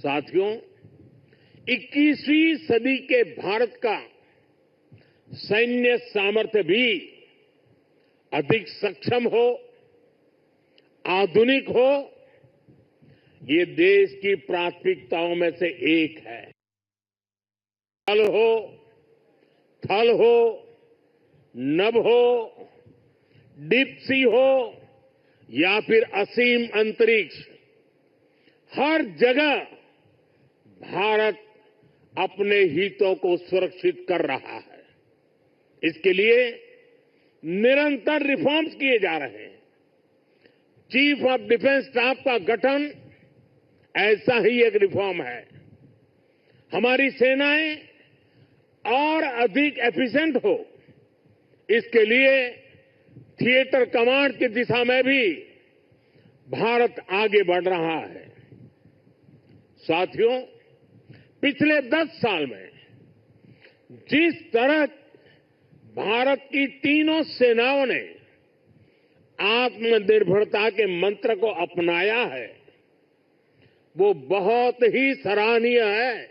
साथियों, 21वीं सदी के भारत का सैन्य सामर्थ्य भी अधिक सक्षम हो, आधुनिक हो, ये देश की प्राथमिकताओं में से एक है। जल हो, थल हो, नभ हो, डीप सी हो या फिर असीम अंतरिक्ष, हर जगह भारत अपने हितों को सुरक्षित कर रहा है। इसके लिए निरंतर रिफॉर्म्स किए जा रहे हैं। चीफ ऑफ डिफेंस स्टाफ का गठन ऐसा ही एक रिफॉर्म है। हमारी सेनाएं और अधिक एफिशिएंट हो, इसके लिए थिएटर कमांड की दिशा में भी भारत आगे बढ़ रहा है। साथियों, पिछले 10 साल में जिस तरह भारत की तीनों सेनाओं ने आत्मनिर्भरता के मंत्र को अपनाया है, वो बहुत ही सराहनीय है।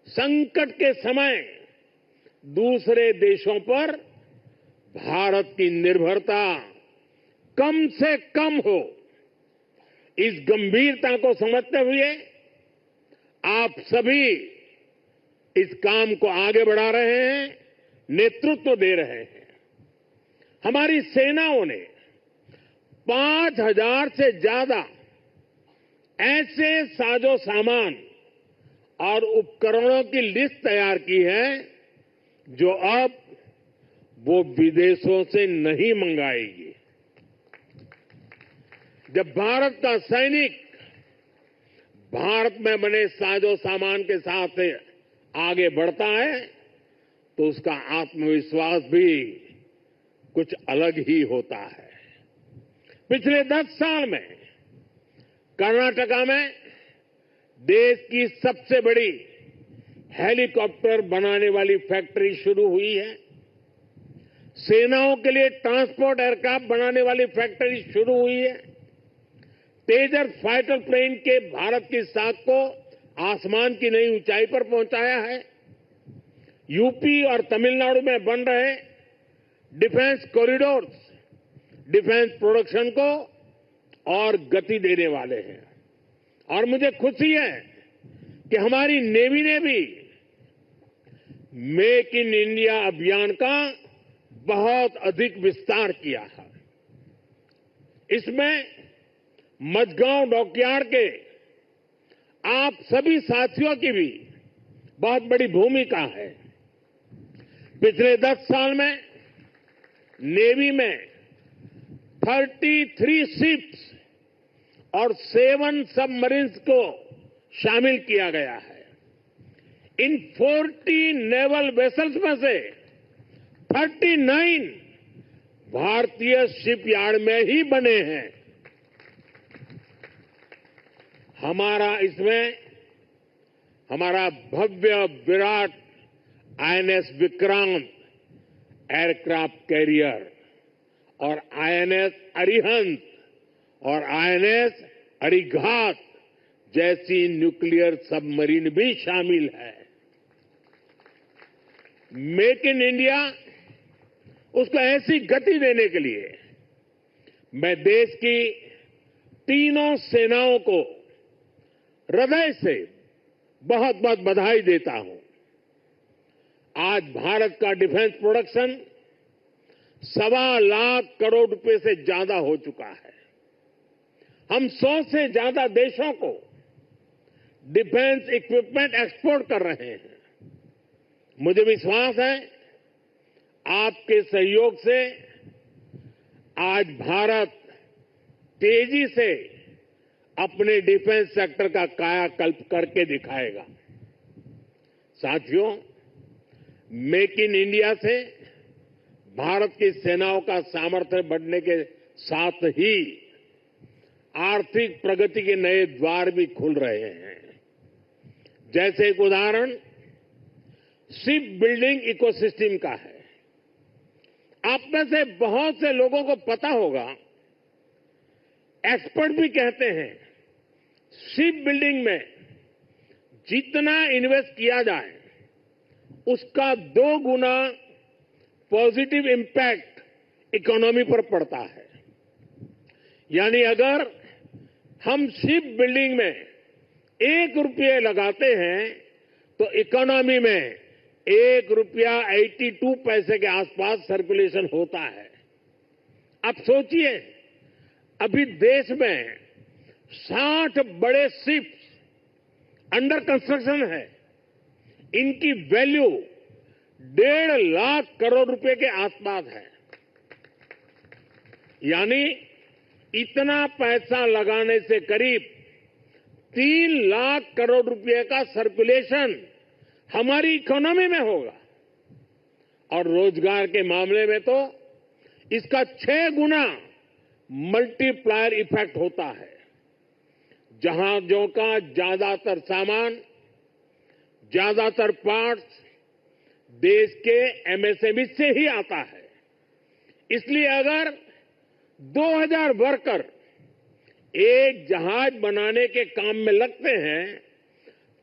संकट के समय दूसरे देशों पर भारत की निर्भरता कम से कम हो, इस गंभीरता को समझते हुए आप सभी इस काम को आगे बढ़ा रहे हैं, नेतृत्व दे रहे हैं। हमारी सेनाओं ने 5,000 से ज्यादा ऐसे साजो सामान और उपकरणों की लिस्ट तैयार की है जो अब वो विदेशों से नहीं मंगाएगी। जब भारत का सैनिक भारत में बने साजो सामान के साथ आगे बढ़ता है तो उसका आत्मविश्वास भी कुछ अलग ही होता है। पिछले 10 साल में कर्नाटका में देश की सबसे बड़ी हेलीकॉप्टर बनाने वाली फैक्ट्री शुरू हुई है। सेनाओं के लिए ट्रांसपोर्ट एयरक्राफ्ट बनाने वाली फैक्ट्री शुरू हुई है। तेजस फाइटर प्लेन के भारत की साख को आसमान की नई ऊंचाई पर पहुंचाया है। यूपी और तमिलनाडु में बन रहे डिफेंस कॉरिडोर्स डिफेंस प्रोडक्शन को और गति देने वाले हैं। और मुझे खुशी है कि हमारी नेवी ने भी मेक इन इंडिया अभियान का बहुत अधिक विस्तार किया है। इसमें मझगांव डॉकयार्ड के आप सभी साथियों की भी बहुत बड़ी भूमिका है। पिछले 10 साल में नेवी में 33 शिप्स और 7 सबमरीन्स को शामिल किया गया है। इन 40 नेवल वेसल्स में से 39 भारतीय शिपयार्ड में ही बने हैं। हमारा भव्य विराट आईएनएस विक्रांत एयरक्राफ्ट कैरियर और आईएनएस अरिहंत और आईएनएस अरिघात जैसी न्यूक्लियर सबमरीन भी शामिल है। मेक इन इंडिया उसको ऐसी गति देने के लिए मैं देश की तीनों सेनाओं को हृदय से बहुत बहुत बधाई देता हूं। आज भारत का डिफेंस प्रोडक्शन 1.25 लाख करोड़ रुपए से ज्यादा हो चुका है। हम 100 से ज्यादा देशों को डिफेंस इक्विपमेंट एक्सपोर्ट कर रहे हैं। मुझे विश्वास है आपके सहयोग से आज भारत तेजी से अपने डिफेंस सेक्टर का कायाकल्प करके दिखाएगा। साथियों, मेक इन इंडिया से भारत की सेनाओं का सामर्थ्य बढ़ने के साथ ही आर्थिक प्रगति के नए द्वार भी खुल रहे हैं। जैसे एक उदाहरण शिप बिल्डिंग इकोसिस्टम का है। आप में से बहुत से लोगों को पता होगा, एक्सपर्ट भी कहते हैं शिप बिल्डिंग में जितना इन्वेस्ट किया जाए उसका 2 गुना पॉजिटिव इंपैक्ट इकोनॉमी पर पड़ता है। यानी अगर हम शिप बिल्डिंग में 1 रुपये लगाते हैं तो इकोनॉमी में 1 रुपया 82 पैसे के आसपास सर्कुलेशन होता है। अब सोचिए, अभी देश में 60 बड़े शिप्स अंडर कंस्ट्रक्शन है। इनकी वैल्यू 1.5 लाख करोड़ रुपए के आसपास है। यानी इतना पैसा लगाने से करीब 3 लाख करोड़ रुपए का सर्कुलेशन हमारी इकोनॉमी में होगा। और रोजगार के मामले में तो इसका 6 गुना मल्टीप्लायर इफेक्ट होता है। जहाजों का ज्यादातर सामान, ज्यादातर पार्ट्स देश के एमएसएमई से ही आता है। इसलिए अगर 2000 वर्कर एक जहाज बनाने के काम में लगते हैं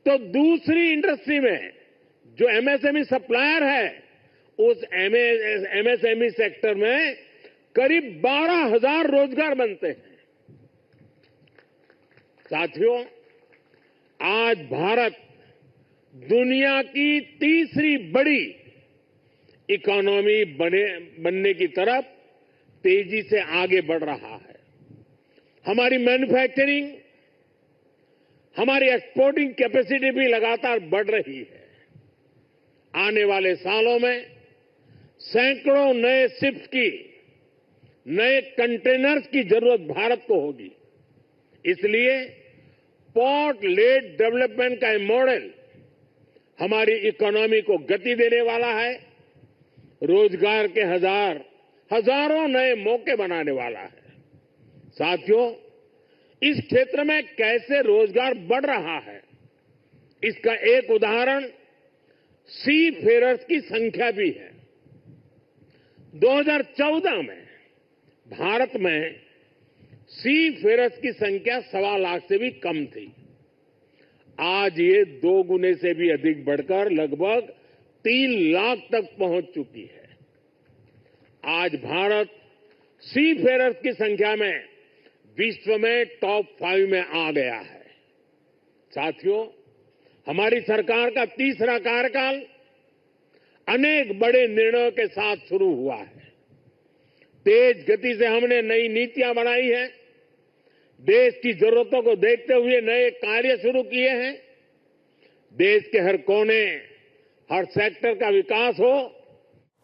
तो दूसरी इंडस्ट्री में जो एमएसएमई सप्लायर है उस एमएसएमई सेक्टर में करीब 12,000 रोजगार बनते हैं। साथियों, आज भारत दुनिया की तीसरी बड़ी इकोनॉमी बनने की तरफ तेजी से आगे बढ़ रहा है। हमारी मैन्युफैक्चरिंग, हमारी एक्सपोर्टिंग कैपेसिटी भी लगातार बढ़ रही है। आने वाले सालों में सैकड़ों नए शिप्स की, नए कंटेनर्स की जरूरत भारत को होगी। इसलिए पोर्ट लेड डेवलपमेंट का मॉडल हमारी इकोनॉमी को गति देने वाला है, रोजगार के हजारों नए मौके बनाने वाला है। साथियों, इस क्षेत्र में कैसे रोजगार बढ़ रहा है, इसका एक उदाहरण सी फेरर्स की संख्या भी है। 2014 में भारत में सी फेरर्स की संख्या 1.25 लाख से भी कम थी। आज ये 2 गुने से भी अधिक बढ़कर लगभग 3 लाख तक पहुंच चुकी है। आज भारत सी फेरर्स की संख्या में विश्व में टॉप 5 में आ गया है। साथियों, हमारी सरकार का तीसरा कार्यकाल अनेक बड़े निर्णयों के साथ शुरू हुआ है। तेज गति से हमने नई नीतियां बनाई हैं, देश की जरूरतों को देखते हुए नए कार्य शुरू किए हैं। देश के हर कोने, हर सेक्टर का विकास हो,